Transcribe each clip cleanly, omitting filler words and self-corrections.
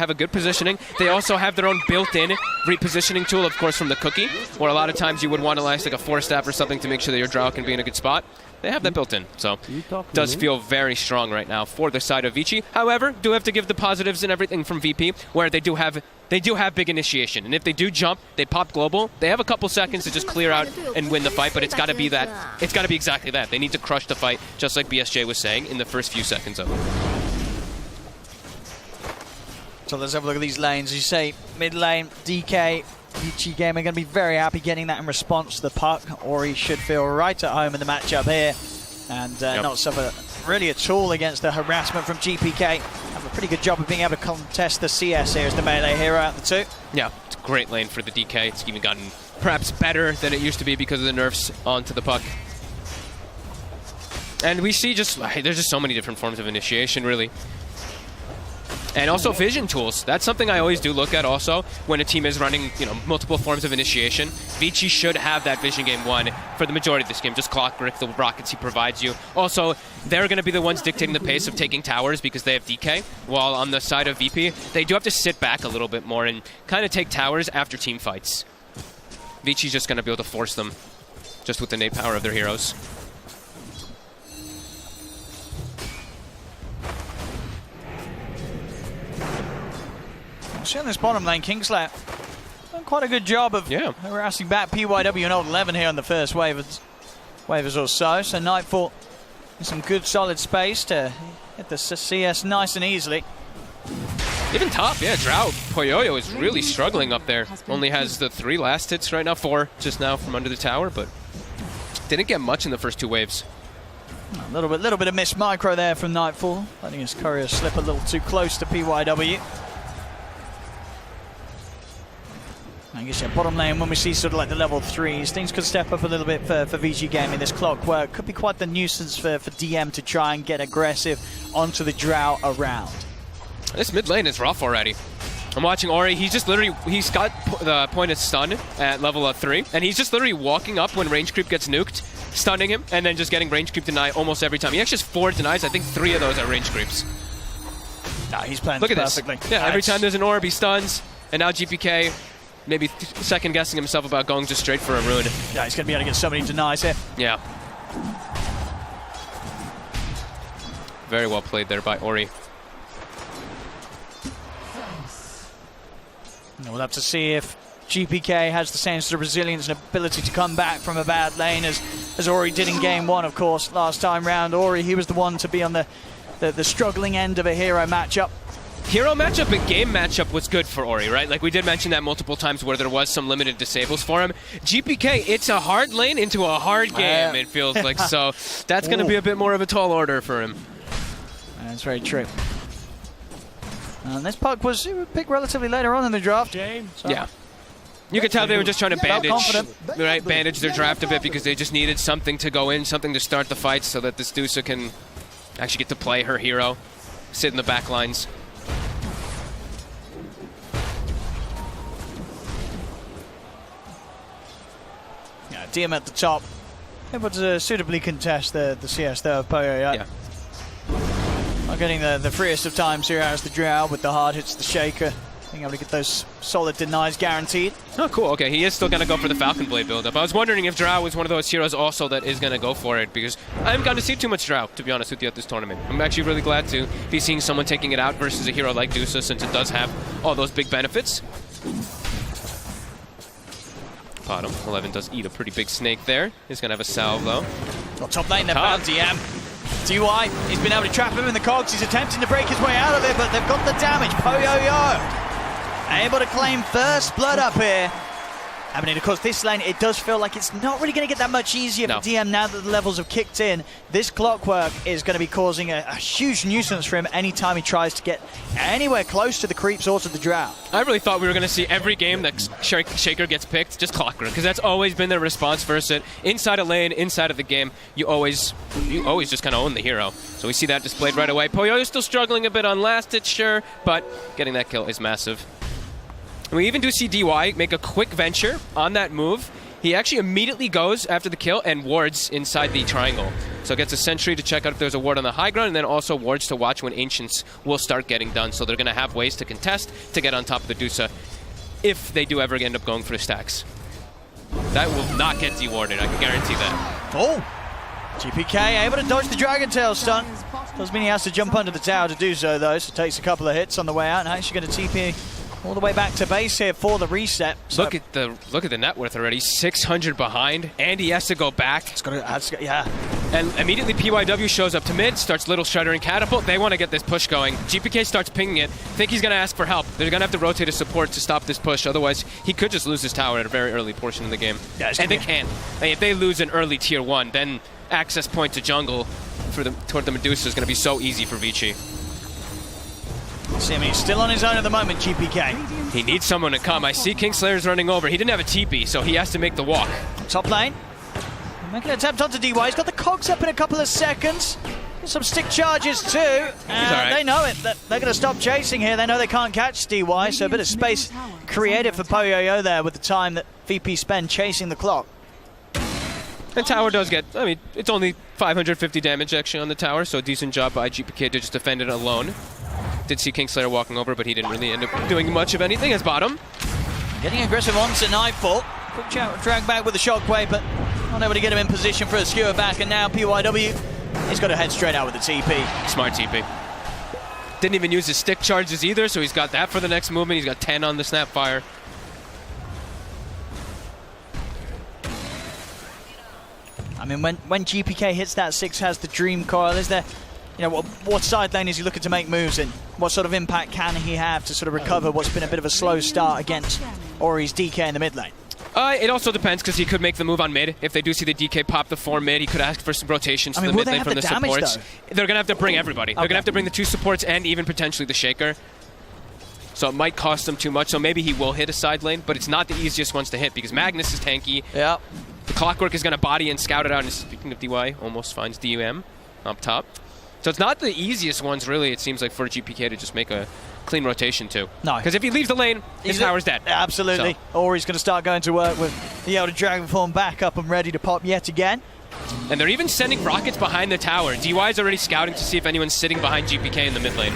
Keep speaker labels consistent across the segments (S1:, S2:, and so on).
S1: have a good positioning. They also have their own built-in repositioning tool, of course, from the cookie, where a lot of times you would want to last like a 4-staff or something to make sure that your drow can be in a good spot. They have that built in, so does feel very strong right now for the side of VICI. However, do have to give the positives and everything from VP, where they do have big initiation, and if they do jump, they pop global. They have a couple seconds to just clear out and win the fight, but it's got to be that. It's got to be exactly that. They need to crush the fight, just like BSJ was saying in the first few seconds of it.
S2: So let's have a look at these lanes. As you say, mid lane, DK. VICI game are going to be very happy getting that in response to the puck. Ori should feel right at home in the matchup here and not suffer really at all against the harassment from GPK. Have a pretty good job of being able to contest the CS here as the melee hero out of the two.
S1: Yeah, it's a great lane for the DK. It's even gotten perhaps better than it used to be because of the nerfs onto the puck. And we see there's just so many different forms of initiation, really. And also vision tools. That's something I always do look at also when a team is running, multiple forms of initiation. VICI should have that vision game one for the majority of this game. Just clockwork, the rockets he provides you. Also, they're going to be the ones dictating the pace of taking towers because they have DK. While on the side of VP, they do have to sit back a little bit more and kind of take towers after team fights. VICI's just going to be able to force them just with the innate power of their heroes.
S2: See on this bottom lane, Kingslayer done quite a good job of harassing back PYW and Old 11 here on the first waivers or so. So Nightfall in some good solid space to hit the CS nice and easily.
S1: Even top, Drow. Poyoyo is really struggling up there. Only has the 3 last hits right now, 4 just now from under the tower, but didn't get much in the first 2 waves.
S2: A little bit of missed micro there from Nightfall, letting his courier slip a little too close to PYW. I guess bottom lane, when we see sort of like the level 3s, things could step up a little bit for VG Gaming. This clockwork could be quite the nuisance for DM to try and get aggressive onto the drow around.
S1: This mid lane is rough already. I'm watching Ori, he's got the point of stun at level 3, and he's just literally walking up when range creep gets nuked, stunning him, and then just getting range creep deny almost every time. He actually has 4 denies, I think 3 of those are range creeps.
S2: Nah, he's playing
S1: Look at
S2: perfectly.
S1: This. Yeah, every time there's an orb, he stuns, and now GPK maybe second guessing himself about going just straight for a rune.
S2: Yeah, he's going to be able to get so many denies here.
S1: Yeah. Very well played there by Ori.
S2: We'll have to see if GPK has the same sort of resilience and ability to come back from a bad lane as Ori did in game 1, of course, last time round. Ori, he was the one to be on the struggling end of a hero matchup.
S1: Hero matchup and game matchup was good for Ori, right? Like we did mention that multiple times where there was some limited disables for him. GPK, it's a hard lane into a hard game, it feels like. So that's going to be a bit more of a tall order for him.
S2: That's very true. And this puck was picked relatively later on in the draft. So.
S1: Yeah. You could tell they were just trying to bandage their draft a bit because they just needed something to go in, something to start the fight so that this Dusa can actually get to play her hero, sit in the back lines.
S2: DM at the top, able to suitably contest the CS there of Poyo. Yeah. Not getting the freest of times here as the Drow with the hard hits, the Shaker. Being able to get those solid denies guaranteed.
S1: Oh, cool. Okay, he is still going to go for the Falcon Blade build-up. I was wondering if Drow was one of those heroes also that is going to go for it, because I haven't gotten to see too much Drow, to be honest with you, at this tournament. I'm actually really glad to be seeing someone taking it out versus a hero like Dusa, since it does have all those big benefits. Bottom. 11 does eat a pretty big snake there. He's going to have a salve, though.
S2: Got top lane, they're found DM. DY, he's been able to trap him in the cogs. He's attempting to break his way out of it, but they've got the damage. Poyo able to claim first blood up here. I mean, of course, this lane, it does feel like it's not really going to get that much easier for DM now that the levels have kicked in. This clockwork is going to be causing a huge nuisance for him anytime he tries to get anywhere close to the creeps or to the drow. I
S1: really thought we were going to see every game that Shaker gets picked, just clockwork, because that's always been their response versus it. Inside a lane, inside of the game, you always just kind of own the hero. So we see that displayed right away. Poyo is still struggling a bit on last hit, sure, but getting that kill is massive. And we even do see DY make a quick venture on that move. He actually immediately goes after the kill and wards inside the triangle. So it gets a sentry to check out if there's a ward on the high ground, and then also wards to watch when Ancients will start getting done. So they're going to have ways to contest to get on top of the Dusa if they do ever end up going for the stacks. That will not get dewarded, I can guarantee that.
S2: Oh! GPK able to dodge the Dragon Tail stun. Does mean he has to jump under the tower to do so, though, so takes a couple of hits on the way out, and actually going to TP all the way back to base here for the reset. So
S1: look at the net worth already, 600 behind, and he has to go back.
S2: Yeah.
S1: And immediately PYW shows up to mid, starts Little Shredder and Catapult. They want to get this push going. GPK starts pinging it. Think he's going to ask for help. They're going to have to rotate his support to stop this push. Otherwise, he could just lose his tower at a very early portion of the game. Yeah, and they can. If they lose an early tier 1, then access point to jungle toward the Medusa is going to be so easy for VICI.
S2: See him, he's still on his own at the moment, GPK.
S1: He needs someone to come. I see Kingslayer's running over. He didn't have a TP, so he has to make the walk.
S2: Top lane. Making an attempt onto DY. He's got the cogs up in a couple of seconds. Some stick charges too.
S1: Right.
S2: They know it. They're going to stop chasing here. They know they can't catch DY, so a bit of space created for PoYoYo there with the time that VP spend chasing the clock.
S1: And tower does get, I mean, it's only 550 damage actually on the tower, so a decent job by GPK to just defend it alone. Did see Kingslayer walking over, but he didn't really end up doing much of anything as bottom.
S2: Getting aggressive onto Nightfall. Quick drag back with the shockwave, but not able to get him in position for a skewer back, and now PYW, he's got to head straight out with the TP.
S1: Smart TP. Didn't even use his stick charges either, so he's got that for the next movement. He's got 10 on the Snapfire.
S2: I mean, when GPK hits that 6, has the Dream Coil, is there, you know, what side lane is he looking to make moves in? What sort of impact can he have to sort of recover what's been a bit of a slow start against Ori's DK in the mid lane?
S1: It also depends, because he could make the move on mid. If they do see the DK pop the 4 mid, he could ask for some rotations to the mid lane from the supports. They're going to have to bring everybody. They're going to have to bring the 2 supports and even potentially the Shaker. So it might cost them too much. So maybe he will hit a side lane, but it's not the easiest ones to hit because Magnus is tanky.
S2: Yeah.
S1: The Clockwork is going to body and scout it out. And speaking of DY, almost finds DUM up top. So it's not the easiest ones, really, it seems like, for GPK to just make a clean rotation to.
S2: No.
S1: Because if he leaves the lane, his tower's dead.
S2: Absolutely.
S1: So.
S2: Or he's going to start going to work with the Elder Dragon form back up and ready to pop yet again.
S1: And they're even sending rockets behind the tower. DY is already scouting to see if anyone's sitting behind GPK in the mid lane.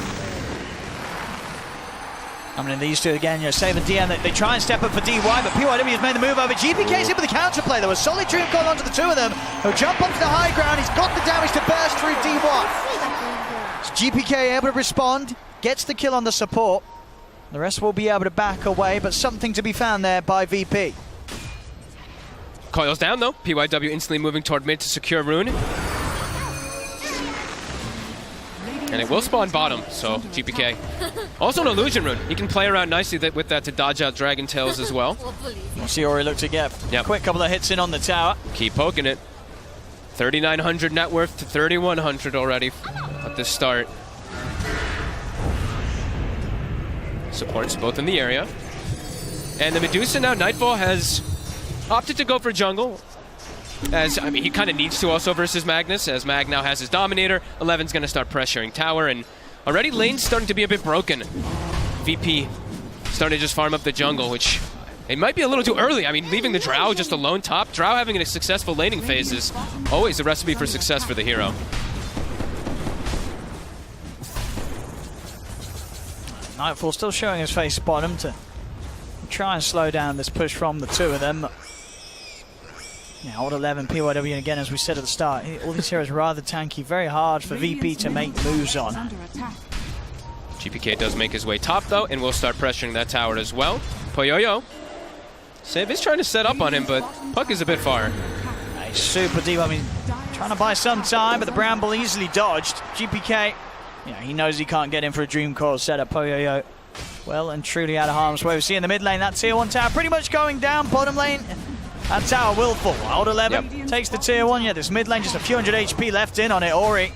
S2: I mean, these two again, you know, Save and DM, they try and step up for DY, but PYW has made the move over. GPK's in with the counterplay. There was solid Dream Coil onto the 2 of them. He'll jump onto the high ground. He's got the damage to burst through DY. So GPK able to respond, gets the kill on the support. The rest will be able to back away, but something to be found there by VP.
S1: Coil's down though. PYW instantly moving toward mid to secure Rune. And it will spawn bottom, so GPK. Also an illusion rune. He can play around nicely with that to dodge out Dragon Tails as well.
S2: We'll see Ori look to get a quick couple of hits in on the tower.
S1: Keep poking it. 3,900 net worth to 3,100 already at this start. Supports both in the area. And the Medusa now, Nightfall has opted to go for jungle. As, I mean, he kind of needs to also versus Magnus, as Mag now has his Dominator. 11's going to start pressuring tower, and already lane's starting to be a bit broken. VP starting to just farm up the jungle, which it might be a little too early. I mean, leaving the Drow just alone top. Drow having a successful laning phase is always a recipe for success for the hero.
S2: Nightfall still showing his face bottom to try and slow down this push from the 2 of them. Yeah, old 11, PYW, again, as we said at the start, all these heroes are rather tanky, very hard for VP to make moves on.
S1: GPK does make his way top, though, and will start pressuring that tower as well. PoYoYo. Save is trying to set up on him, but Puck is a bit far.
S2: He's super deep. I mean, trying to buy some time, but the Bramble easily dodged. GPK, yeah, he knows he can't get in for a Dream Coil setup. PoYoYo well and truly out of harm's way. We see in the mid lane that tier 1 tower pretty much going down. Bottom lane, that tower will fall. Old 11 takes the tier 1. Yeah, this mid lane, just a few hundred HP left in on it. Ori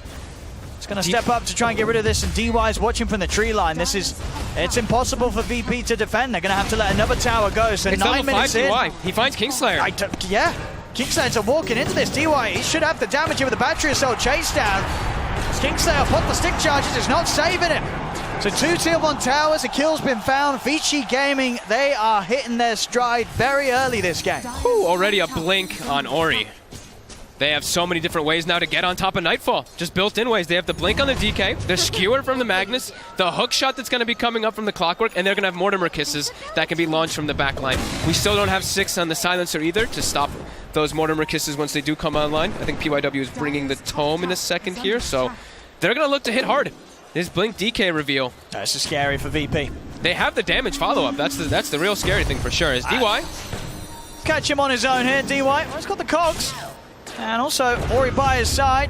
S2: is going to step up to try and get rid of this, and DY's watching from the tree line. It's impossible for VP to defend. They're going to have to let another tower go. So
S1: it's
S2: 9 minutes in.
S1: DY. He finds Kingslayer.
S2: Yeah, Kingslayers are walking into this. DY, he should have the damage here with the battery assault chase down. Kingslayer put the stick charges, it's not saving him. So 2 tier 1 towers, a kill's been found. VICI Gaming, they are hitting their stride very early this game.
S1: Ooh, already a blink on Ori. They have so many different ways now to get on top of Nightfall. Just built-in ways. They have the blink on the DK, the skewer from the Magnus, the hook shot that's going to be coming up from the Clockwork, and they're going to have Mortimer Kisses that can be launched from the back line. We still don't have 6 on the Silencer either to stop those Mortimer Kisses once they do come online. I think PYW is bringing the Tome in a second here, so they're going to look to hit hard. This blink DK reveal.
S2: That's scary for VP.
S1: They have the damage follow-up. That's the real scary thing for sure. Is DY.
S2: Catch him on his own here, DY. Well, he's got the cogs. And also, Ori by his side.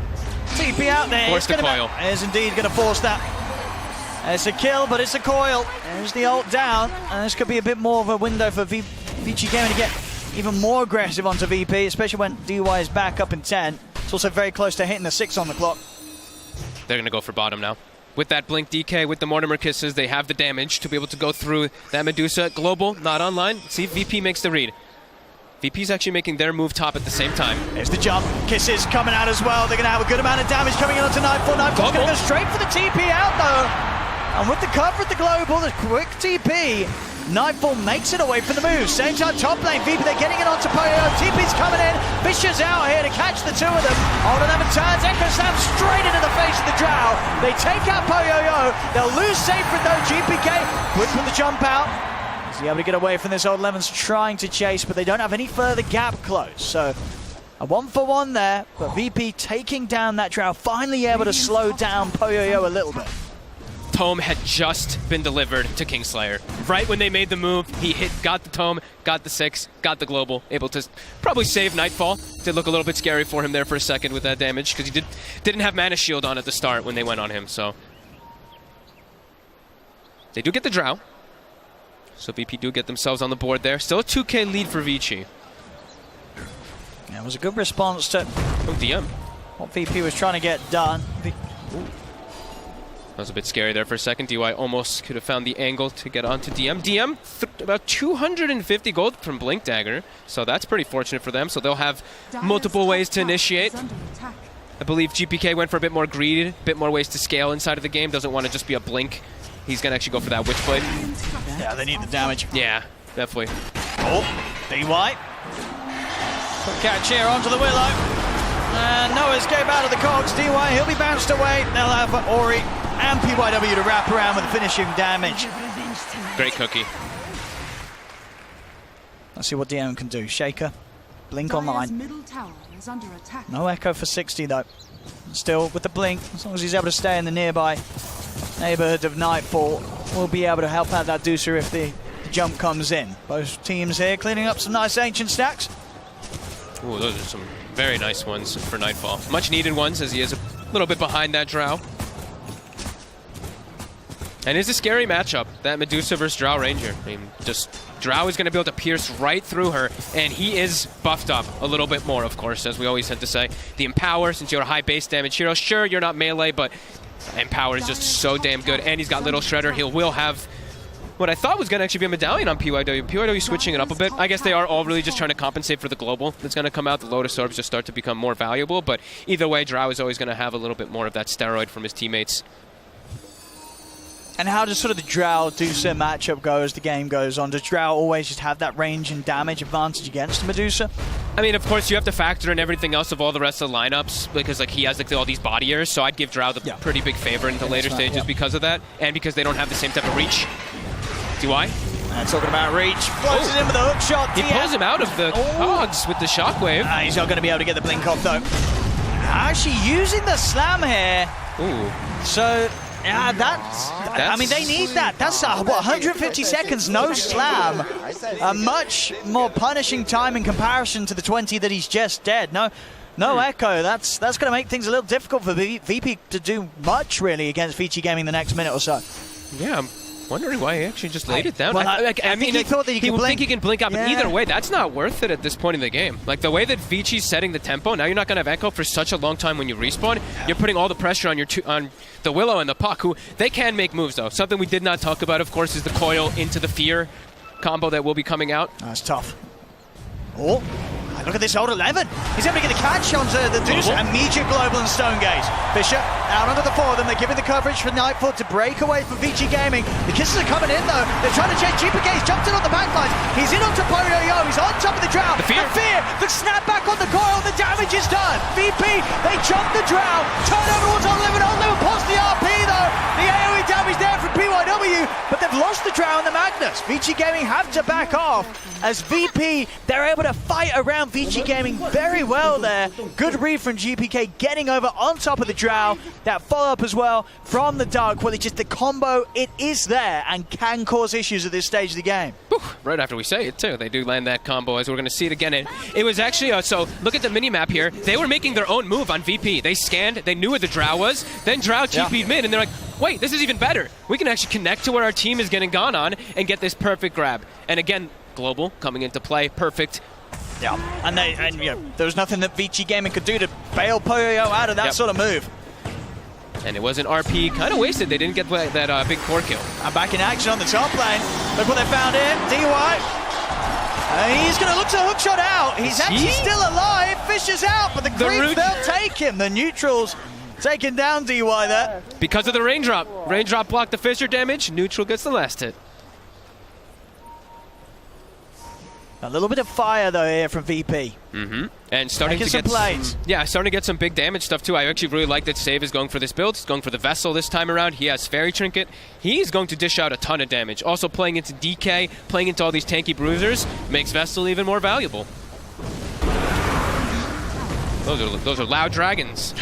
S2: TP out there.
S1: Force the coil.
S2: Is indeed going to force that. It's a kill, but it's a coil. There's the ult down. And this could be a bit more of a window for VICI Gaming to get even more aggressive onto VP, especially when DY is back up in 10. It's also very close to hitting the 6 on the clock.
S1: They're going to go for bottom now. With that blink DK, with the Mortimer Kisses, they have the damage to be able to go through that Medusa. Global, not online. See, VP makes the read. VP's actually making their move top at the same time.
S2: There's the jump. Kisses coming out as well. They're going to have a good amount of damage coming in onto Nightfall. Nightfall's going to go straight for the TP out, though. And with the cover at the Global, the quick TP, Nightfall makes it away from the move. Same time, top lane, VP, they're getting it onto Poyo. TP's coming in. Vicious out here to catch the 2 of them. All of them turns. Echo Slam straight into the face of the Drow. They take out Poyo. They'll lose Sacred, though. GPK, quick with the jump out. Is he able to get away from this? Old Lemon's trying to chase, but they don't have any further gap close. So a 1-for-1 there, but VP taking down that Drow, finally able to slow down Poyo a little bit.
S1: Tome had just been delivered to Kingslayer. Right when they made the move, he got the Tome, got the 6, got the Global, able to probably save Nightfall. Did look a little bit scary for him there for a second with that damage, because he didn't have Mana Shield on at the start when they went on him, so. They do get the Drow. So VP do get themselves on the board there. Still a 2K lead for VICI.
S2: Yeah, it was a good response to
S1: DM.
S2: what VP was trying to get done.
S1: That was a bit scary there for a second. DY almost could have found the angle to get onto DM. DM, about 250 gold from Blink Dagger, so that's pretty fortunate for them. So they'll have multiple ways to initiate. I believe GPK went for a bit more greed, a bit more ways to scale inside of the game. Doesn't want to just be a blink. He's going to actually go for that Witchblade.
S2: Yeah, they need the damage.
S1: Yeah, definitely.
S2: Oh, DY. Quick catch here onto the Willow. And no escape out of the cogs. DY, he'll be bounced away. They'll have Ori and PYW to wrap around with finishing damage.
S1: Great cookie.
S2: Let's see what DM can do. Shaker, blink online.
S3: Middle tower is under attack.
S2: No echo for 60 though. Still with the blink, as long as he's able to stay in the nearby neighborhood of Nightfall, we'll be able to help out that Deucer if the jump comes in. Both teams here cleaning up some nice ancient stacks.
S1: Ooh, those are some very nice ones for Nightfall. Much needed ones, as he is a little bit behind that Drow. And it's a scary matchup, that Medusa versus Drow Ranger. I mean, just Drow is going to be able to pierce right through her, and he is buffed up a little bit more, of course, as we always tend to say. The Empower, since you're a high base damage hero, sure, you're not melee, but Empower is just so damn good, and he's got Little Shredder. He will have what I thought was going to actually be a medallion on PYW. PYW switching it up a bit. I guess they are all really just trying to compensate for the global that's going to come out. The Lotus Orbs just start to become more valuable, but either way, Drow is always going to have a little bit more of that steroid from his teammates.
S2: And how does sort of the Drow-Medusa matchup go as the game goes on? Does Drow always just have that range and damage advantage against Medusa?
S1: I mean, of course, you have to factor in everything else of all the rest of the lineups, because like he has like all these bodiers, so I'd give Drow the pretty big favor in the later stages because of that, and because they don't have the same type of reach. DY?
S2: Talking about reach, floats it in with a hook shot.
S1: He pulls him out of the cogs with the shockwave.
S2: He's not going to be able to get the blink off though. Actually using the slam here.
S1: Ooh.
S2: So, yeah, that's I mean, they need that. That's, what, 150 seconds, no slam. A much more punishing time in comparison to the 20 that he's just dead. No echo. That's going to make things a little difficult for VP to do much, really, against VICI Gaming the next minute or so.
S1: Yeah, I'm wondering why he actually just laid it down.
S2: Well, I mean, he thought that he
S1: would think he can blink up, but either way, that's not worth it at this point in the game. Like, the way that VICI's setting the tempo, now you're not going to have echo for such a long time when you respawn. You're putting all the pressure on on the Willow and the Puck, who they can make moves, though. Something we did not talk about, of course, is the coil into the fear combo that will be coming out.
S2: That's tough. Oh, Look at this old 11. He's able to get the catch onto the Deuce. Immediate global and Stone Gaze. Fisher out onto the four of them. They're giving the coverage for Nightfall to break away from VICI Gaming. The kisses are coming in though. They're trying to change. GPK. He's jumped in on the backlines. He's in onto Yo. He's on top of the Drow.
S1: The fear.
S2: The snap back on the coil. The damage is done. VP, they jump the Drow. Turn over towards Unlimited. Unlimited pulls the RP though. The AoE damage there from PYW. But they've lost the Drow and the Magnus. VICI Gaming have to back off as VP, they're able to fight around VICI Gaming very well there. Good read from GPK getting over on top of the Drow. That follow-up as well from the Dark, where just the combo, it is there and can cause issues at this stage of the game.
S1: Right after we say it too, they do land that combo as we're going to see it again. It was actually, so look at the mini-map here. They were making their own move on VP. They scanned, they knew where the Drow was, then Drow TP'd mid, and they're like, wait, this is even better. We can actually connect to where our team is getting gone on and get this perfect grab. And again, global coming into play, perfect.
S2: Yeah, and there was nothing that VICI Gaming could do to bail Poyo out of that sort of move.
S1: And it was an RP, kind of wasted. They didn't get that big core kill.
S2: And back in action on the top lane. Look what they found here. DY. He's going to look to hookshot out. He's actually still alive. Fisher's out, but the creeps, they'll take him. The neutrals taking down DY there.
S1: Because of the raindrop. Raindrop blocked the Fisher damage. Neutral gets the last hit.
S2: A little bit of fire though here from VP.
S1: And starting to get
S2: plays.
S1: Yeah, starting to get some big damage stuff too. I actually really like that Save is going for this build. He's going for the Vessel this time around. He has Fairy Trinket. He's going to dish out a ton of damage. Also playing into DK, playing into all these tanky bruisers, makes Vessel even more valuable. Those are loud dragons.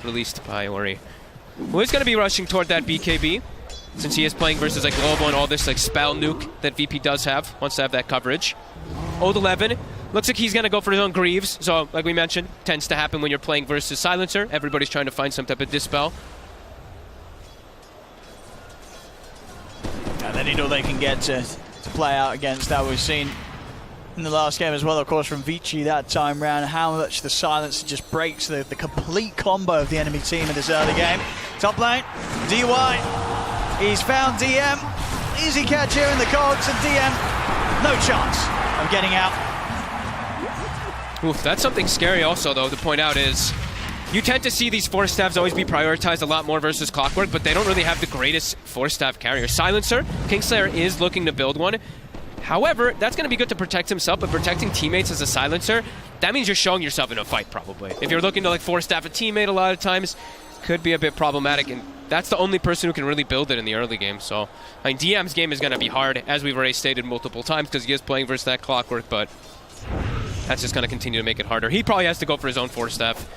S1: Released by Ori. Well, he's going to be rushing toward that BKB, since he is playing versus like Global and all this like spell nuke that VP does have, wants to have that coverage. Old 11, looks like he's going to go for his own Greaves. So, like we mentioned, tends to happen when you're playing versus Silencer. Everybody's trying to find some type of Dispel.
S2: And they need all they can get to play out against that. We've seen in the last game as well, of course, from VICI that time round, how much the Silencer just breaks the complete combo of the enemy team in this early game. Top lane, DY. He's found DM. Easy catch here in the cogs, and DM, no chance of getting out.
S1: Oof, that's something scary also, though, to point out is you tend to see these Force Staffs always be prioritized a lot more versus Clockwork, but they don't really have the greatest Force Staff carrier. Silencer, Kingslayer is looking to build one. However, that's going to be good to protect himself, but protecting teammates as a Silencer, that means you're showing yourself in a fight, probably. If you're looking to like Force Staff a teammate a lot of times, could be a bit problematic, and that's the only person who can really build it in the early game. So, I mean, DM's game is going to be hard, as we've already stated multiple times, because he is playing versus that Clockwork, but that's just going to continue to make it harder. He probably has to go for his own Force Staff.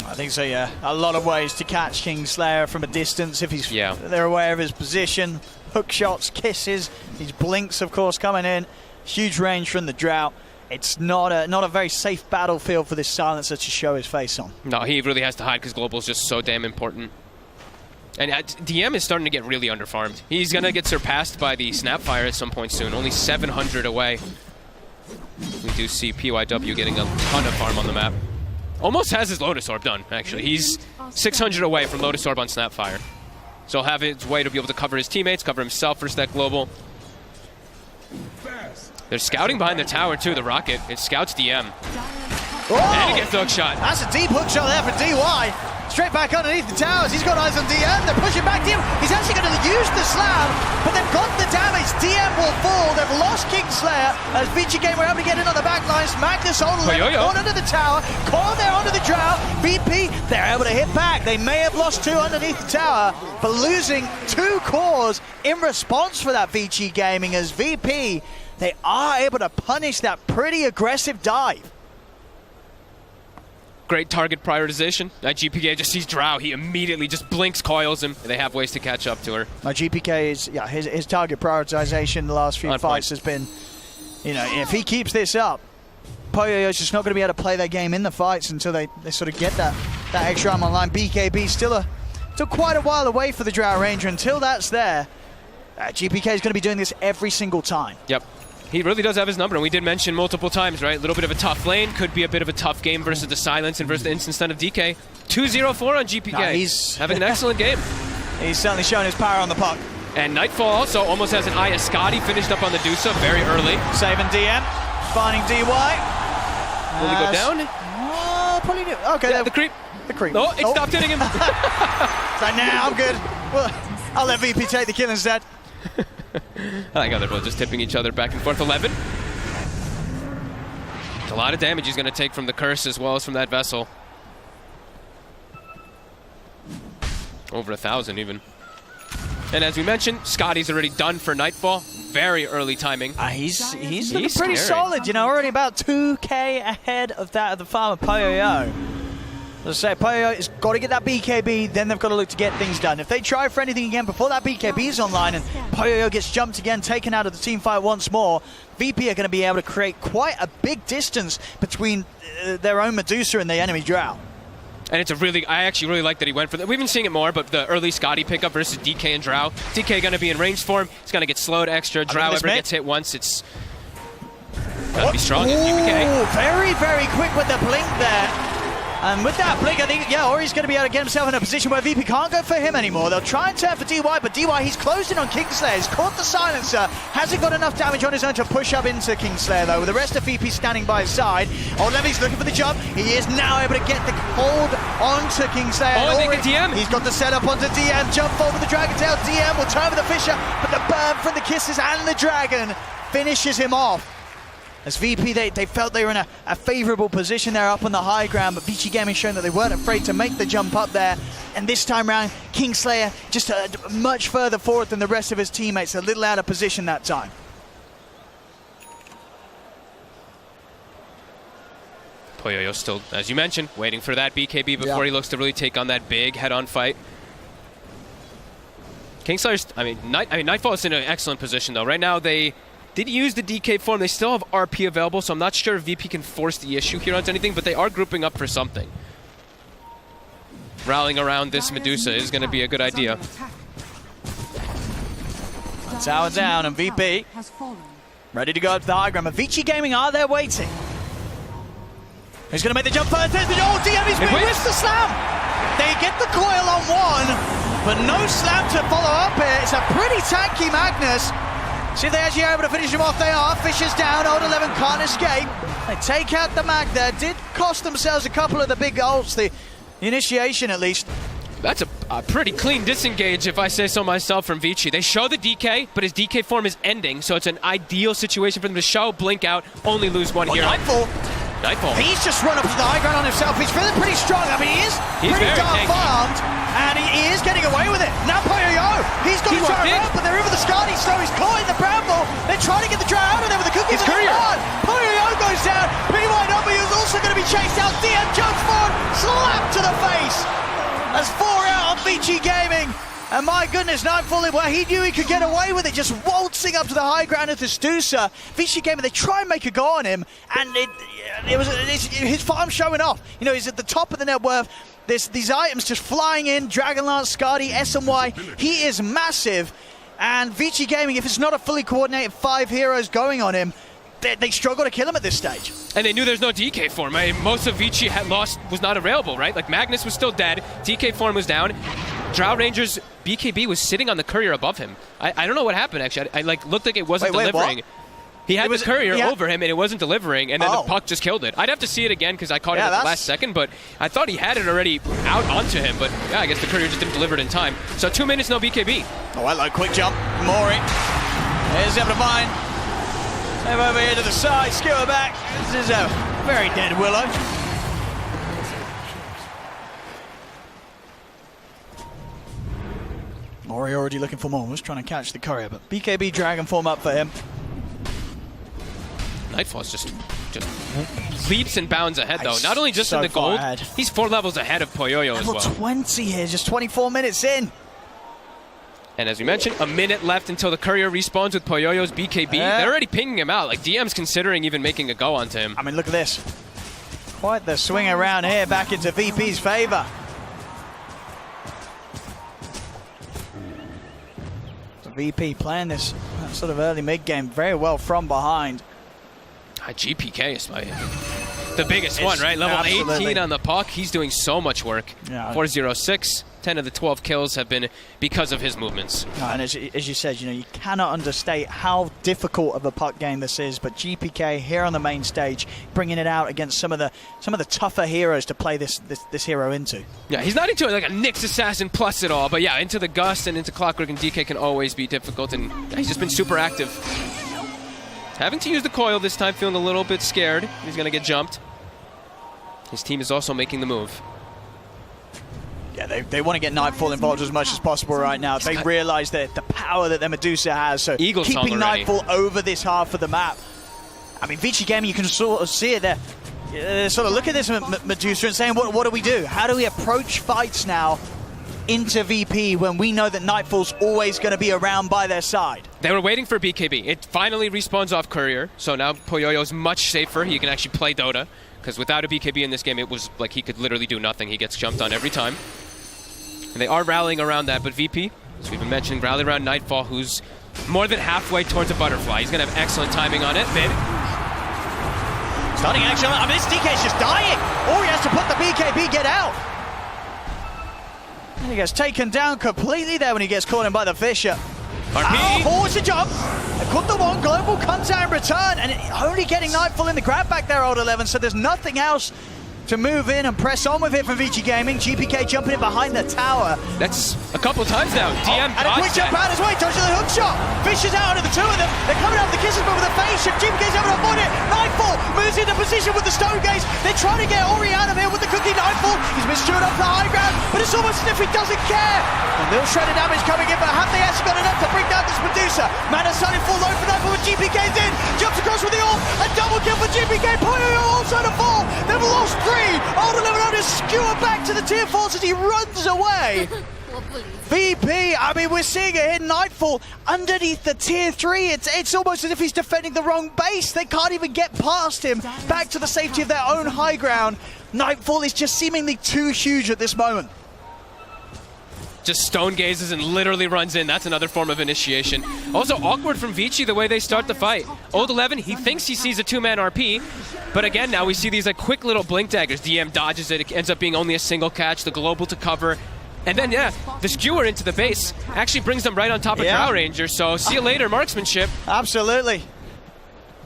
S2: I think so, yeah. A lot of ways to catch Kingslayer from a distance if he's they're aware of his position. Hook shots, kisses, these blinks, of course, coming in. Huge range from the Drought. It's not a very safe battlefield for this Silencer to show his face on.
S1: No, he really has to hide because Global is just so damn important. And DM is starting to get really underfarmed. He's going to get surpassed by the Snapfire at some point soon. Only 700 away. We do see PYW getting a ton of farm on the map. Almost has his Lotus Orb done, actually. He's 600 away from Lotus Orb on Snapfire. So he'll have his way to be able to cover his teammates, cover himself versus that Global. They're scouting behind the tower too, the Rocket. It scouts DM.
S2: Oh!
S1: And he gets the hook shot.
S2: That's a deep hook shot there for DY. Straight back underneath the towers. He's got eyes on DM. They're pushing back DM. He's actually going to use the slam, but they've got the damage. DM will fall. They've lost Kingslayer as VICI Game were able to get in on the back lines. Magnus on under the tower. Corn there onto the Drought. VP, they're able to hit back. They may have lost two underneath the tower, but losing two cores in response for that VICI Gaming as VP, they are able to punish that pretty aggressive dive.
S1: Great target prioritization. GPK just sees Drow. He immediately just blinks, coils him. They have ways to catch up to her.
S2: GPK is, his target prioritization the last few fights has been, if he keeps this up, Poyoyo's just not going to be able to play their game in the fights until they sort of get that extra arm online. BKB still quite a while away for the Drow Ranger. Until that's there, GPK is going to be doing this every single time.
S1: Yep. He really does have his number, and we did mention multiple times, right? A little bit of a tough lane, could be a bit of a tough game versus the Silence and versus the instant stun of DK. 2-0-4 on GPK.
S2: No, he's
S1: having an excellent game.
S2: He's certainly showing his power on the puck.
S1: And Nightfall also almost has an Aya Scotty finished up on the Dusa very early.
S2: Saving DM. finding DY.
S1: Will he go down?
S2: Oh, probably do. Okay,
S1: Yeah, the creep.
S2: The creep.
S1: No, it stopped hitting him.
S2: It's like, nah, I'm good. Well, I'll let VP take the kill instead.
S1: I got they're both just tipping each other back and forth. 11. It's a lot of damage he's going to take from the curse as well as from that vessel. Over 1,000 even. And as we mentioned, Scotty's already done for Nightfall. Very early timing.
S2: He's looking pretty
S1: scary.
S2: solid, you know, already about 2k ahead of that of the farmer Poyoyo. As I say, Poyoyo has got to get that BKB, then they've got to look to get things done. If they try for anything again before that BKB is online and Poyoyo gets jumped again, taken out of the team fight once more, VP are going to be able to create quite a big distance between their own Medusa and the enemy Drow.
S1: And it's a really, I actually really like that he went for that. We've been seeing it more, but the early Scotty pickup versus DK and Drow. DK going to be in range for him. He's going to get slowed extra. Drow ever gets hit once, it's got to be strong.
S2: Ooh, very, very quick with the blink there. And with that blink, I think, yeah, Ori's going to be able to get himself in a position where VP can't go for him anymore. They'll try and turn for DY, but DY, he's closed in on Kingslayer. He's caught the silencer. Hasn't got enough damage on his own to push up into Kingslayer, though, with the rest of VP standing by his side. Old Levy's looking for the jump. He is now able to get the hold onto Kingslayer.
S1: Oh, they get DM.
S2: He's got the setup onto DM. Jump forward with the Dragon Tail. DM will turn with the Fisher, but the burn from the kisses and the Dragon finishes him off. As VP, they felt they were in a favourable position there up on the high ground, but VICI Gaming showing that they weren't afraid to make the jump up there. And this time round, Kingslayer just much further forward than the rest of his teammates, a little out of position that time.
S1: Poyoyo still, as you mentioned, waiting for that BKB before he looks to really take on that big head-on fight. Kingslayer's, Nightfall is in an excellent position though. Right now they did use the DK form. They still have RP available, so I'm not sure if VP can force the issue here onto anything, but they are grouping up for something. Rallying around this Medusa is going to be a good idea.
S2: Tower down, and VP ready to go up to the high ground, but VICI Gaming are there waiting. Who's going to make the jump first? Oh, DM, he's missed the slam! They get the coil on one, but no slam to follow up here. It's a pretty tanky Magnus. See if they actually are able to finish him off. They are. Fisher's down. Old 11 can't escape. They take out the mag there. Did cost themselves a couple of the big ults. The initiation, at least.
S1: That's a pretty clean disengage, if I say so myself, from VICI. They show the DK, but his DK form is ending, so it's an ideal situation for them to show, blink out, only lose one hero. Nightfall.
S2: He's just run up to the high ground on himself. He's feeling pretty strong. I mean, he's pretty darn farmed, and he is getting away with it. Now Poyoyo, he's got to try around, but they're in with the Scotty, so he's caught in the bramble. They're trying to get the Drow out of there with the cookies. Poyoyo goes down. PYW is also going to be chased out. DM jumps forward, slap to the face. That's 4 out on VICI Gaming. And my goodness, Nightfall, well, he knew he could get away with it, just waltzing up to the high ground of the Medusa. VICI Gaming, they try and make a go on him, and it's his farm showing off. You know, he's at the top of the net worth. These items just flying in, Dragonlance, Skadi, SMY. He is massive. And VICI Gaming, if it's not a fully coordinated 5 heroes going on him, they struggle to kill him at this stage.
S1: And they knew there's no DK form. Most of VICI was not available, right? Like Magnus was still dead, DK form was down. Drow Ranger's BKB was sitting on the courier above him. I don't know what happened, actually. I looked like it wasn't delivering. He had the courier over him, and it wasn't delivering, and then the puck just killed it. I'd have to see it again, because I caught it at the last second, but I thought he had it already out onto him, but yeah, I guess the courier just didn't deliver it in time. So 2 minutes, no BKB.
S2: Oh, hello, quick jump. Mori. There's able to find. Move over here to the side, skewer back. This is a very dead Willow. Mori already looking for more. Was trying to catch the courier, but BKB Dragon form up for him.
S1: Nightfall's just leaps and bounds ahead, though. Not only just in the gold, he's 4 levels ahead of Poyoyo as well.
S2: Level 20 here, just 24 minutes in.
S1: And as we mentioned, a minute left until the courier respawns with Poyoyo's BKB. They're already pinging him out. Like, DM's considering even making a go onto him.
S2: I mean, look at this. Quite the swing around here back into VP's favor. So VP playing this sort of early mid-game very well from behind.
S1: GPK is the biggest one, right? Level
S2: absolutely.
S1: 18 on the puck. He's doing so much work.
S2: Yeah.
S1: 406. 10 of the 12 kills have been because of his movements.
S2: And as you said, you cannot understate how difficult of a puck game this is. But GPK here on the main stage, bringing it out against some of the tougher heroes to play this hero into.
S1: Yeah, he's not into it like a Nyx Assassin plus at all. But yeah, into the Gust and into Clockwork and DK can always be difficult. And he's just been super active. Having to use the coil this time, feeling a little bit scared. He's going to get jumped. His team is also making the move.
S2: Yeah, they want to get Nightfall involved as much as possible right now. They realize that the power that their Medusa has, so
S1: Eagle song
S2: keeping
S1: already.
S2: Nightfall over this half of the map. I mean, VICI Gaming, you can sort of see it there. Sort of look at this Medusa and saying, what do we do? How do we approach fights now into VP when we know that Nightfall's always going to be around by their side?
S1: They were waiting for BKB. It finally respawns off Courier, so now Poyoyo's much safer. He can actually play Dota, because without a BKB in this game, it was like he could literally do nothing. He gets jumped on every time. And they are rallying around that, but VP, as we've been mentioning, rally around Nightfall, who's more than halfway towards a butterfly. He's going to have excellent timing on it. Mid.
S2: Starting action. I mean, this DK's just dying. Or he has to put the BKB, get out. And he gets taken down completely there when he gets caught in by the Fisher.
S1: RP.
S2: Forwards a jump. They got the one. Global comes out in return. And only getting Nightfall in the grab back there, Old 11. So there's nothing else to move in and press on with it from VICI Gaming. GPK jumping in behind the tower.
S1: That's a couple times now. DM
S2: and a quick jump out his way, touches the hook shot. Fishes out of the two of them. They're coming out with the kisses, but with a face shift. GPK's able to avoid it. Nightfall moves into position with the stone gaze. They're trying to get Ori out of here with the cookie Nightfall. He's been stewed up the high ground, but it's almost as if he doesn't care. A little shred of damage coming in, but have they actually got enough to bring down this Medusa? Mana starting full low for Nightfall, but GPK's in. Jumps across with the ult. A double kill for GPK. Poyo also to fall. They've lost 3. Old 11 on to skewer back to the tier 4s as he runs away. VP, I mean, we're seeing it hit Nightfall underneath the tier 3. It's almost as if he's defending the wrong base. They can't even get past him back to the safety of their own high ground. Nightfall is just seemingly too huge at this moment.
S1: Just stone gazes and literally runs in. That's another form of initiation. Also awkward from VICI the way they start the fight. Old 11, he thinks he sees a 2-man RP, but again, now we see these like quick little blink daggers. DM dodges it. It ends up being only a single catch. The global to cover. And then, yeah, the skewer into the base actually brings them right on top of Drow Ranger. So see you later, marksmanship.
S2: Absolutely.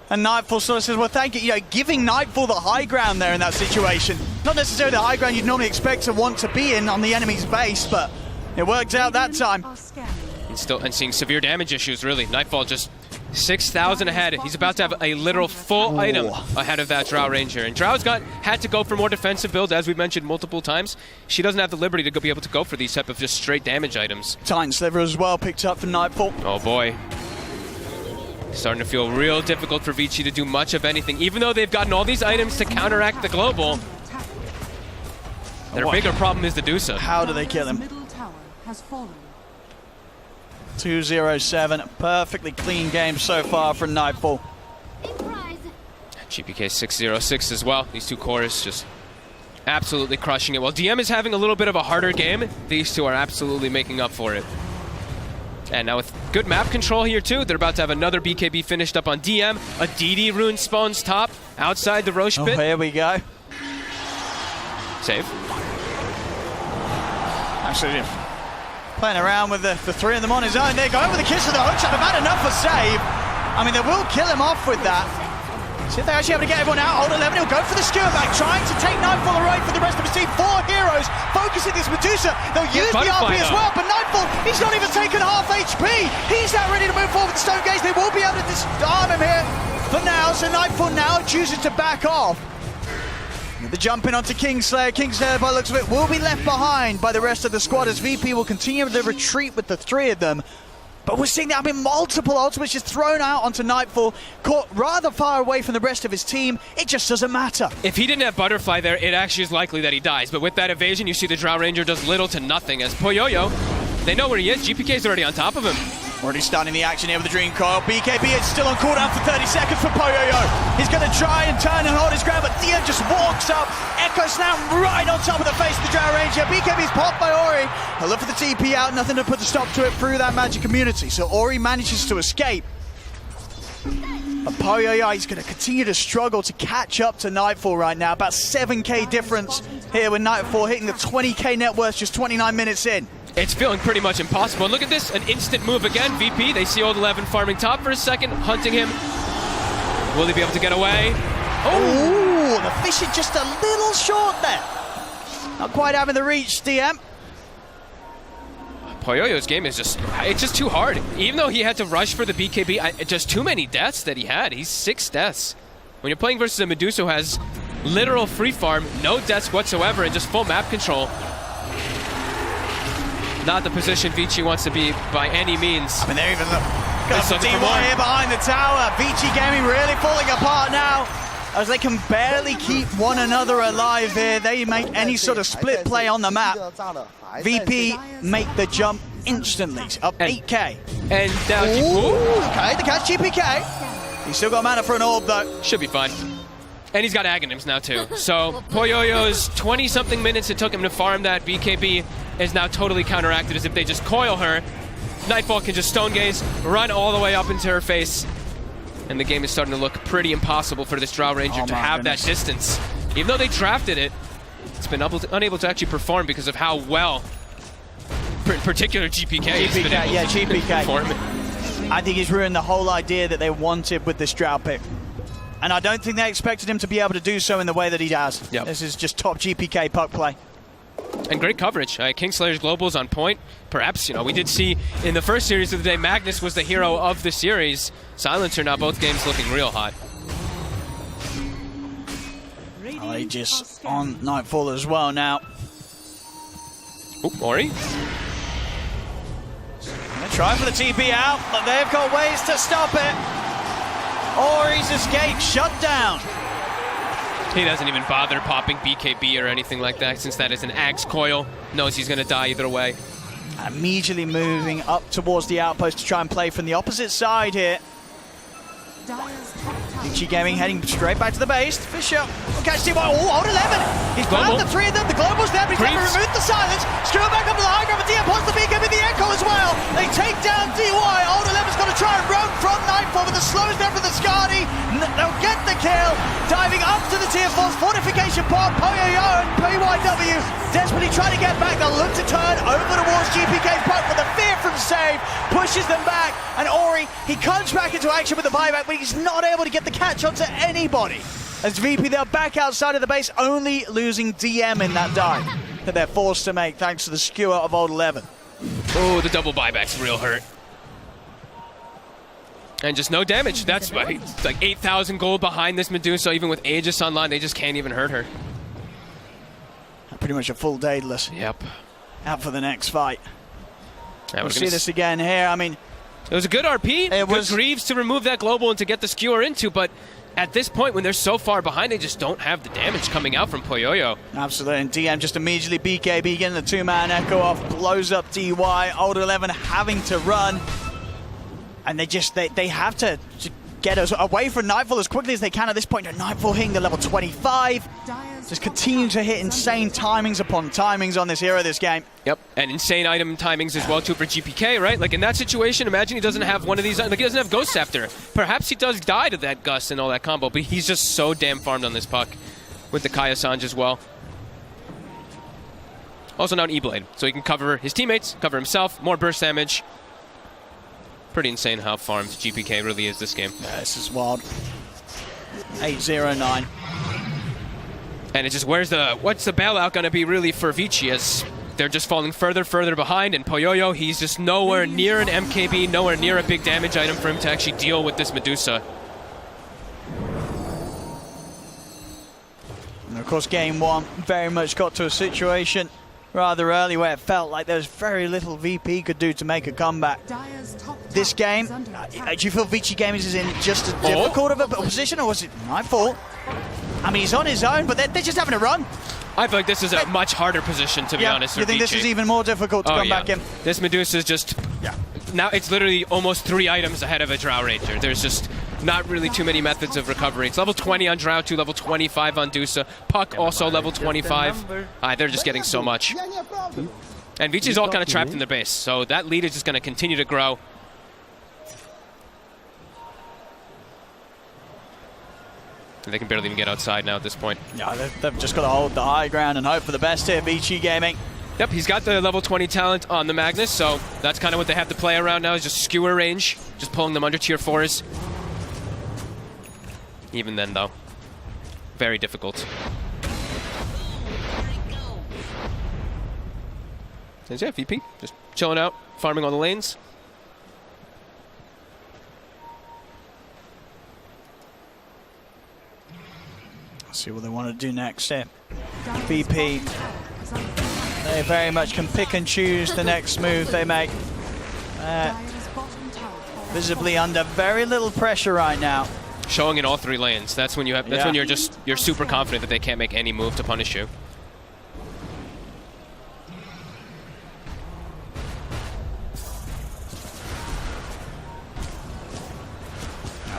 S2: And Nightfall sort of says, well, thank you. You know, giving Nightfall the high ground there in that situation. Not necessarily the high ground you'd normally expect to want to be in on the enemy's base, but it worked out that time.
S1: And seeing severe damage issues, really. Nightfall just 6,000 ahead. He's about to have a literal full item ahead of that Drow Ranger. And Drow's had to go for more defensive builds, as we've mentioned multiple times. She doesn't have the liberty to be able to go for these type of just straight damage items.
S2: Titan Sliver as well picked up for Nightfall.
S1: Oh boy. Starting to feel real difficult for VICI to do much of anything. Even though they've gotten all these items to counteract the global, their bigger problem is the Medusa.
S2: How do they kill him? 207, perfectly clean game so far from Nightfall.
S1: GPK 606 as well. These two cores just absolutely crushing it. While DM is having a little bit of a harder game, these two are absolutely making up for it. And now with good map control here too, they're about to have another BKB finished up on DM. A DD rune spawns top outside the Roche pit.
S2: Oh, here we go.
S1: Save.
S2: Absolutely. Playing around with the 3 of them on his own. They go over the kiss of the hook shot. They've had enough for save. I mean, they will kill him off with that. See if they actually able to get everyone out. Old 11, he'll go for the skewer back, trying to take Nightfall away from the rest of his team. 4 heroes focusing this Medusa. They'll use the RP as well, but Nightfall, he's not even taken half HP. He's not ready to move forward with the Stone Gaze. They will be able to disarm him here for now. So Nightfall now chooses to back off. The jumping onto Kingslayer. Kingslayer, by the looks of it, will be left behind by the rest of the squad as VP will continue to retreat with the 3 of them. But we're seeing that multiple ultimates just thrown out onto Nightfall, caught rather far away from the rest of his team. It just doesn't matter.
S1: If he didn't have Butterfly there, it actually is likely that he dies. But with that evasion, you see the Drow Ranger does little to nothing as Poyoyo, they know where he is. GPK's already on top of him.
S2: Already starting the action here with the Dream Coil. BKB is still on cooldown for 30 seconds for Poyoyo. He's going to try and turn and hold his ground, but DM just walks up. Echo Slam right on top of the face of the Drow Ranger. BKB's popped by Ori. He'll look for the TP out, nothing to put a stop to it through that magic immunity. So Ori manages to escape. But Poyoyo is going to continue to struggle to catch up to Nightfall right now. About 7k difference here with Nightfall hitting the 20k net worth just 29 minutes in.
S1: It's feeling pretty much impossible. And look at this, an instant move again. VP, they see Old 11 farming top for a second, hunting him. Will he be able to get away?
S2: Oh, the fishing just a little short there. Not quite having the reach, DM.
S1: Poyoyo's game is it's just too hard. Even though he had to rush for the BKB, just too many deaths that he had. He's 6 deaths. When you're playing versus a Medusa who has literal free farm, no deaths whatsoever, and just full map control. Not the position VICI wants to be by any means.
S2: I mean, they're even got some DY here behind the tower. VICI Gaming really falling apart now, as they can barely keep one another alive here. They make any sort of split play on the map. VP make the jump instantly, up 8k.
S1: And now,
S2: okay, the catch GPK. He's still got mana for an orb though.
S1: Should be fine. And he's got Aghanims now too. So Poyoyo's 20-something minutes it took him to farm that BKB is now totally counteracted, as if they just coil her. Nightfall can just stone gaze, run all the way up into her face. And the game is starting to look pretty impossible for this Drow Ranger to have that distance. Even though they drafted it, it's been unable to actually perform because of how well, in particular, GPK has been able to perform.
S2: I think he's ruined the whole idea that they wanted with this Drow pick. And I don't think they expected him to be able to do so in the way that he does.
S1: Yep.
S2: This is just top GPK puck play.
S1: And great coverage. Kingslayer's Global's on point. Perhaps, we did see in the first series of the day, Magnus was the hero of the series. Silencer now, both games looking real hot.
S2: Just on Nightfall as well now.
S1: Oop, Ori.
S2: Gonna try for the TP out, but they've got ways to stop it. Ori's escape shut down.
S1: He doesn't even bother popping BKB or anything like that, since that is an Axe coil. Knows he's going to die either way.
S2: Immediately moving up towards the outpost to try and play from the opposite side here. VICI Gaming heading straight back to the base. Fisher will catch TY. Oh, Old 11. He's found the 3 of them. The Global's there, but he's never removed the silence. Screw back up to the high ground, but DM pops the BKB, the Echo as well. They take down DY. Old 11's got to try and run from Nightfall, but the slows there for the Skadi. They'll get the kill. Diving up to the tier 4's fortification pod. Poyoyo and PYW desperately trying to get back. They'll look to turn over towards GPK's puck, but the fear from save pushes them back. And Ori, he comes back into action with the buyback, but he's not able to get the catch onto anybody. As VP, they're back outside of the base, only losing DM in that dive that they're forced to make thanks to the skewer of Old 11.
S1: Oh, the double buyback's real hurt. And just no damage. That's like 8,000 gold behind this Medusa. Even with Aegis online, they just can't even hurt her.
S2: Pretty much a full Daedalus.
S1: Yep.
S2: Out for the next fight.
S1: Yeah,
S2: we'll see this again here. I mean,
S1: it was a good RP. It was Greaves to remove that global and to get the skewer into, but at this point, when they're so far behind, they just don't have the damage coming out from Poyoyo.
S2: Absolutely, and DM just immediately BKB getting the 2-man echo off, blows up DY. Old 11 having to run, and they have to get us away from Nightfall as quickly as they can at this point. Nightfall hitting the level 25. Just continue to hit insane timings upon timings on this hero this game.
S1: Yep, and insane item timings as well too for GPK, right? Like in that situation, imagine he doesn't have one of these, like he doesn't have Ghost Scepter. Perhaps he does die to that Gus and all that combo, but he's just so damn farmed on this puck with the Kaya Sanj as well. Also now an E-Blade, so he can cover his teammates, cover himself, more burst damage. Pretty insane how farmed GPK really is this game.
S2: Yeah, this is wild. 8-0-9.
S1: And it's just, what's the bailout going to be really for VICI, as they're just falling further behind, and Poyoyo, he's just nowhere near an MKB, nowhere near a big damage item for him to actually deal with this Medusa.
S2: And of course, game 1 very much got to a situation rather early where it felt like there was very little VP could do to make a comeback. This game, do you feel VICI Gaming is in just as difficult of a position, or was it Nightfall? I mean, he's on his own, but they're just having a run.
S1: I feel like this is a much harder position, to be honest.
S2: You think this is even more difficult to come back in?
S1: This Medusa is just... Now it's literally almost 3 items ahead of a Drow Ranger. There's just not really too many methods of recovery. It's level 20 on Drow 2, level 25 on Dusa. Puck also level 25. They're just getting so much. And VICI's all kind of trapped in their base, so that lead is just going to continue to grow. And they can barely even get outside now at this point.
S2: Yeah, they've just got to hold the high ground and hope for the best here, VICI Gaming.
S1: Yep, he's got the level 20 talent on the Magnus, so that's kind of what they have to play around now, is just skewer range, just pulling them under tier 4s. Even then, though, very difficult. And yeah, VP, just chilling out, farming on the lanes.
S2: Let's see what they want to do next here. VP, they very much can pick and choose the next move they make. Visibly under very little pressure right now.
S1: Showing in all 3 lanes. That's when you have. That's when you're super confident that they can't make any move to punish you.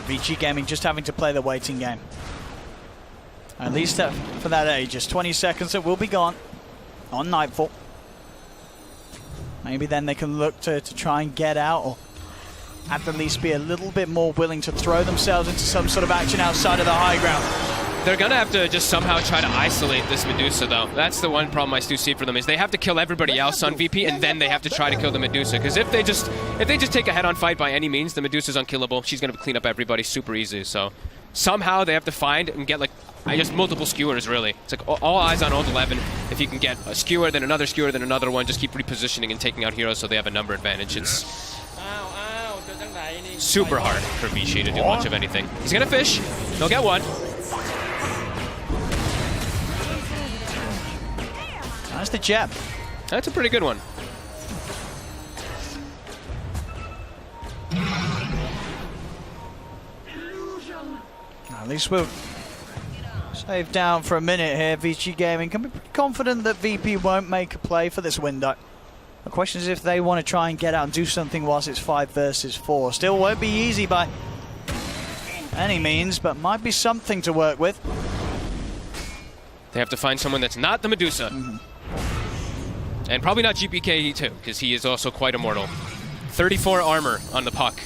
S2: VICI Gaming just having to play the waiting game. At least for that Aegis. 20 seconds, it will be gone on Nightfall. Maybe then they can look to try and get out, or at the least be a little bit more willing to throw themselves into some sort of action outside of the high ground.
S1: They're going to have to just somehow try to isolate this Medusa, though. That's the one problem I do see for them, is they have to kill everybody else on VP, and then they have to try to kill the Medusa. Because if they just take a head-on fight by any means, the Medusa's unkillable. She's going to clean up everybody super easy. So somehow they have to find and get, like, just multiple skewers, really. It's like all eyes on Ult 11. If you can get a skewer, then another one, just keep repositioning and taking out heroes so they have a number advantage. It's super hard for VICI to do much of anything. He's going to fish. He'll get one.
S2: That's the jab.
S1: That's a pretty good one.
S2: At least we'll save down for a minute here. VICI Gaming can be pretty confident that VP won't make a play for this window. The question is if they want to try and get out and do something whilst it's 5 versus 4. Still won't be easy by any means, but might be something to work with.
S1: They have to find someone that's not the Medusa. And probably not GPK too, because he is also quite immortal. 34 armor on the puck.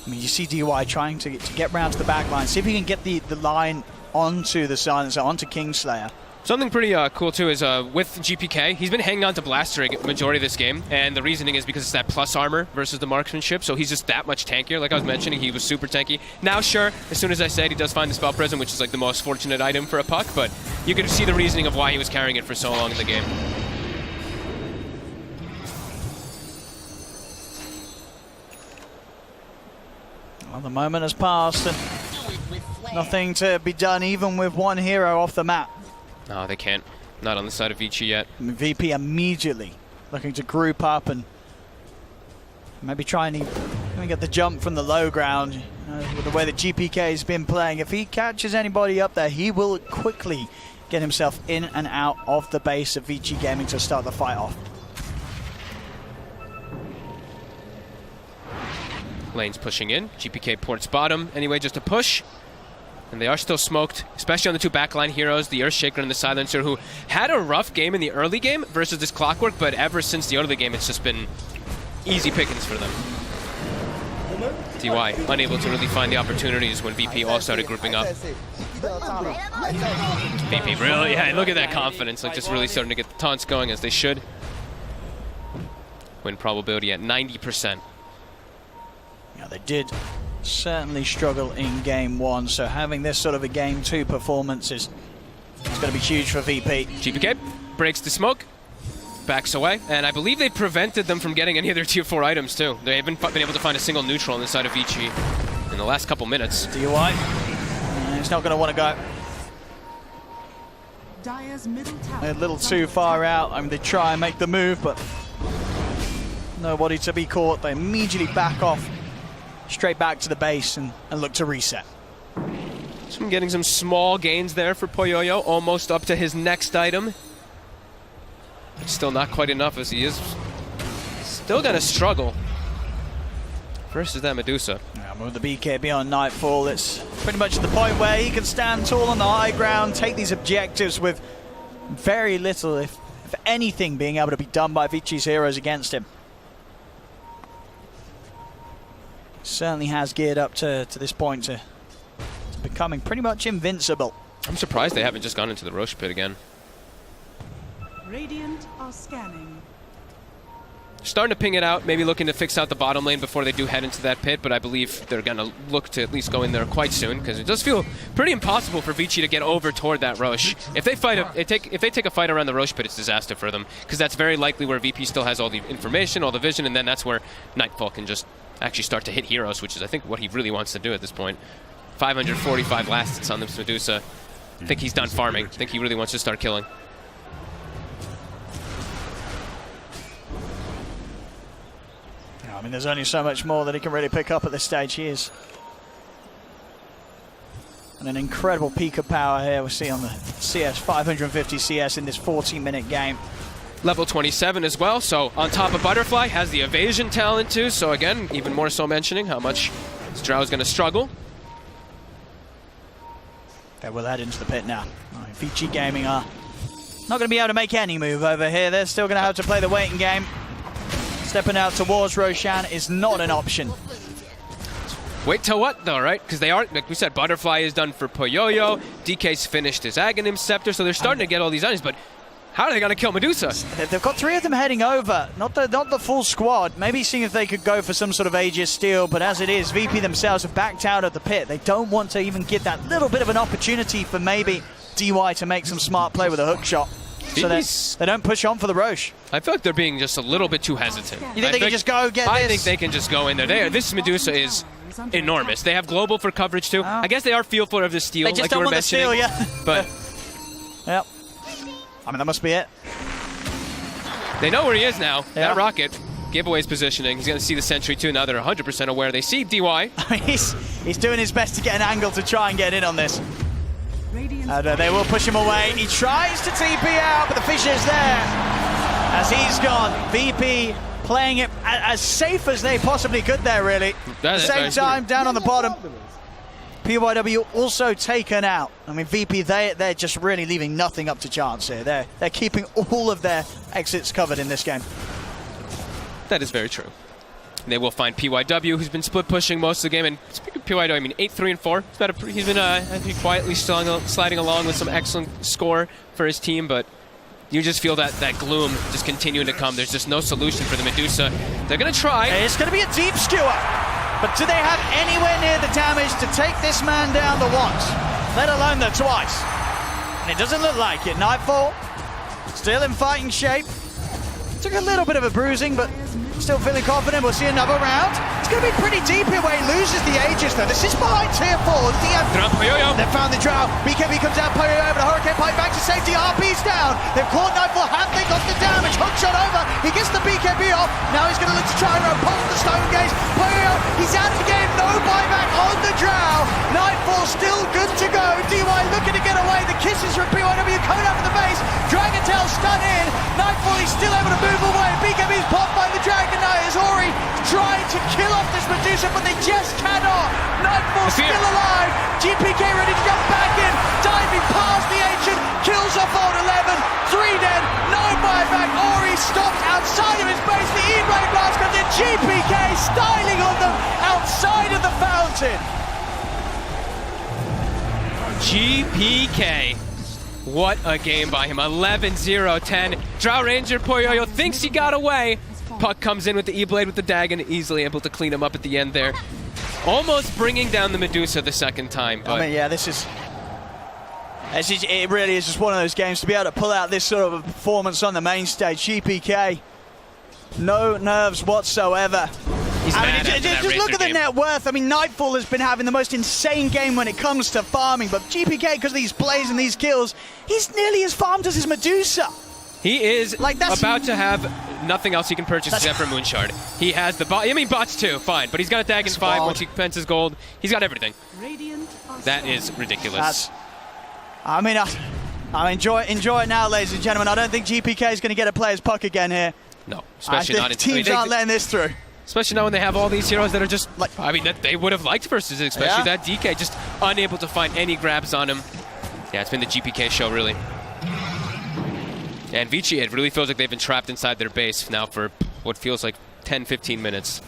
S2: I mean, you see DY trying to get round to the back line, see if he can get the line onto the silencer, onto Kingslayer.
S1: Something pretty cool too is with GPK, he's been hanging on to Blaster majority of this game, and the reasoning is because it's that plus armor versus the marksmanship, so he's just that much tankier. Like I was mentioning, he was super tanky. Now, sure, as soon as I said, he does find the Spell Prism, which is like the most fortunate item for a puck, but you can see the reasoning of why he was carrying it for so long in the game.
S2: Well, the moment has passed, and nothing to be done, even with one hero off the map.
S1: No, they can't. Not on the side of VICI yet.
S2: I mean, VP immediately looking to group up and maybe try and get the jump from the low ground. With the way that GPK has been playing, if he catches anybody up there, he will quickly get himself in and out of the base of VICI Gaming to start the fight off.
S1: Lane's pushing in. GPK ports bottom anyway, just a push. And they are still smoked, especially on the 2 backline heroes, the Earthshaker and the Silencer, who had a rough game in the early game versus this Clockwork, but ever since the early game, it's just been easy pickings for them. DY unable to really find the opportunities when VP all started grouping up. VP really, yeah, look at that confidence, like just really starting to get the taunts going as they should. Win probability at 90%.
S2: Yeah, they did certainly struggle in game 1, so having this sort of a game 2 performance is going to be huge for VP.
S1: GPK breaks the smoke, backs away, and I believe they prevented them from getting any of their tier 4 items too. They haven't been able to find a single neutral on the side of VICI in the last couple minutes.
S2: DY, he's not going to want to go a little too far out. I mean, they try and make the move, but nobody to be caught. They immediately back off straight back to the base and look to reset.
S1: So I'm getting some small gains there for Poyoyo, almost up to his next item. But still not quite enough, as he is still going to struggle versus that Medusa.
S2: Yeah, with the BKB on Nightfall, it's pretty much the point where he can stand tall on the high ground, take these objectives with very little, if anything, being able to be done by VICI's heroes against him. Certainly has geared up to this point to becoming pretty much invincible.
S1: I'm surprised they haven't just gone into the Roche pit again.
S3: Radiant are scanning.
S1: Starting to ping it out, maybe looking to fix out the bottom lane before they do head into that pit, but I believe they're going to look to at least go in there quite soon, because it does feel pretty impossible for VICI to get over toward that Roche. If they take a fight around the Roche pit, it's disaster for them, because that's very likely where VP still has all the information, all the vision, and then that's where Nightfall can just actually start to hit heroes, which is, I think, what he really wants to do at this point. 545 last hits on this Medusa. I think he's done farming. I think he really wants to start killing.
S2: I mean, there's only so much more that he can really pick up at this stage. He is. And an incredible peak of power here we see on the CS, 550 CS in this 14-minute game.
S1: Level 27 as well, so on top of Butterfly, has the evasion talent too, so again, even more so mentioning how much Drow is going to struggle.
S2: They will head into the pit now. VICI Gaming are not going to be able to make any move over here. They're still going to have to play the waiting game. Stepping out towards Roshan is not an option.
S1: Wait till what though, right? Because they aren't, like we said, Butterfly is done for Poyoyo, DK's finished his Aghanim Scepter, so they're starting to get all these items, but how are they going to kill Medusa?
S2: They've got 3 of them heading over, not the full squad. Maybe seeing if they could go for some sort of Aegis steal, but as it is, VP themselves have backed out of the pit. They don't want to even give that little bit of an opportunity for maybe DY to make some smart play with a hook shot. So they don't push on for the Roche.
S1: I feel like they're being just a little bit too hesitant.
S2: You think they can just go get this?
S1: I think they can just go in there. This Medusa is enormous. They have global for coverage too. I guess they are fearful of the steal,
S2: they just
S1: like
S2: don't
S1: you were
S2: want
S1: mentioning.
S2: The steal, yeah.
S1: But
S2: yep. I mean, that must be it.
S1: They know where he is now. Yeah. That rocket gave away his positioning. He's going to see the sentry too. Now they're 100% aware. They see DY.
S2: I mean, he's doing his best to get an angle to try and get in on this. They will push him away. He tries to TP out, but the fissure's there. As he's gone, VP playing it as safe as they possibly could there, really. At the same time, down on the bottom, PYW also taken out. I mean, VP, they're just really leaving nothing up to chance here. They're keeping all of their exits covered in this game.
S1: That is very true. They will find PYW, who's been split pushing most of the game. And speaking of PYW, I mean, 8-3 and 4. He's been I think quietly sliding along with some excellent score for his team, but you just feel that gloom just continuing to come. There's just no solution for the Medusa. They're going to try.
S2: It's going to be a deep skewer, but do they have anywhere near the damage to take this man down the once, let alone the twice? And it doesn't look like it. Nightfall, still in fighting shape. Took a little bit of a bruising, but still feeling confident. We'll see another round. It's going to be pretty deep here where he loses the Aegis, though. This is behind tier 4. They've found the Drow. BKB comes out, Poyoyo, but a Hurricane Pipe back to safety. RP's down. They've caught Nightfall. Have they got the damage? Hook shot over. He gets the BKB off. Now he's going to look to try and repulse the Stone Gaze. Poyoyo, he's out of the game. No buyback on the Drow. Nightfall still good to go. DY looking to get away. The kisses from PYW coming out of the base. Dragon Tail stun in. Nightfall, he's still able to move away. BKB's popped by the Dragon Knight as Ori trying to kill off this Medusa, but they just cannot. Nightfall still alive. GPK ready to jump back in. Diving past the Ancient. Kills off old 11. 3 dead. No buyback. Ori stopped outside of his base. The E-Blade Blast comes in. GPK styling on them outside of the fountain.
S1: GPK. What a game by him. 11-0-10. Drow Ranger Poyoyo thinks he got away. Puck comes in with the E-Blade with the Dagon, easily able to clean him up at the end there. Almost bringing down the Medusa the second time. But
S2: I mean, yeah, it really is just one of those games to be able to pull out this sort of a performance on the main stage. GPK, no nerves whatsoever. Just look at the net worth. I mean, Nightfall has been having the most insane game when it comes to farming, but GPK, because of these plays and these kills, he's nearly as farmed as his Medusa.
S1: He is about to have nothing else he can purchase except for Moonshard. He has the bot. I mean, bots too, fine. But he's got a Dagon 5 once he spends his gold. He's got everything. That is ridiculous.
S2: I mean, enjoy it now, ladies and gentlemen. I don't think GPK is going to get a player's puck again here.
S1: No, especially not in
S2: teams aren't letting this through.
S1: Especially now when they have all these heroes that are just like, I mean, that they would have liked versus, especially that DK, just unable to find any grabs on him. Yeah, it's been the GPK show, really. And VICI, it really feels like they've been trapped inside their base now for what feels like 10-15 minutes.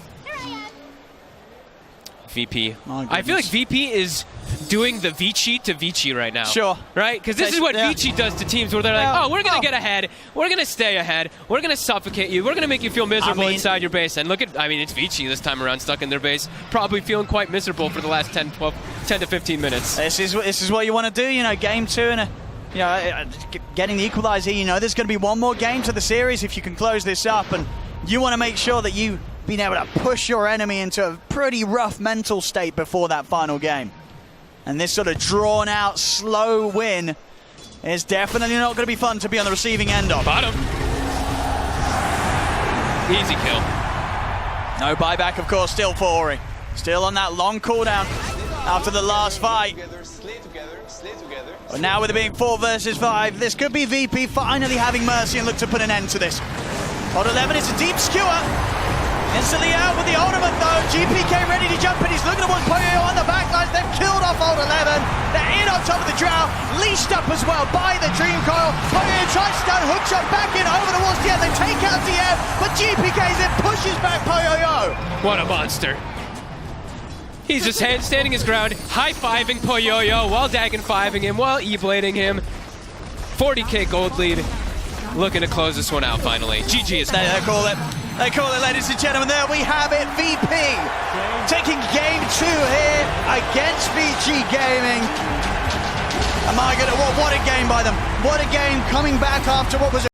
S1: VP. I feel like VP is doing the VICI to VICI right now.
S2: Sure.
S1: Right? Because this is what VICI does to teams where they're like, oh, we're going to get ahead. We're going to stay ahead. We're going to suffocate you. We're going to make you feel miserable inside your base. And look at, I mean, it's VICI this time around stuck in their base, probably feeling quite miserable for the last 10 to 15 minutes.
S2: This is what you want to do, you know, game 2 and getting the equalizer. You know, there's going to be one more game to the series if you can close this up, and you want to make sure that you've been able to push your enemy into a pretty rough mental state before that final game. And this sort of drawn out, slow win is definitely not going to be fun to be on the receiving end of.
S1: Bottom. Easy kill.
S2: No buyback, of course, still for Ori. Still on that long cooldown after the last fight. But now with it being 4 versus 5, this could be VP finally having mercy and look to put an end to this. Odd 11, it's a deep skewer. Instantly out with the ultimate though. GPK ready to jump in. He's looking towards Poyo on the backlines. They've killed off Old 11. They're in on top of the drow. Leashed up as well by the Dream Coil. Poyo tries to stun, hook shot back in over towards the end. They take out DM, but GPK's in, pushes back Poyo.
S1: What a monster. He's just standing his ground, high-fiving Poyoyo while Dagon-5ing him, while E-blading him. 40k gold lead. Looking to close this one out finally. GG is
S2: They call it. They call it, ladies and gentlemen. There we have it. VP taking game 2 here against VG Gaming. And my goodness, what a game by them. What a game coming back after what was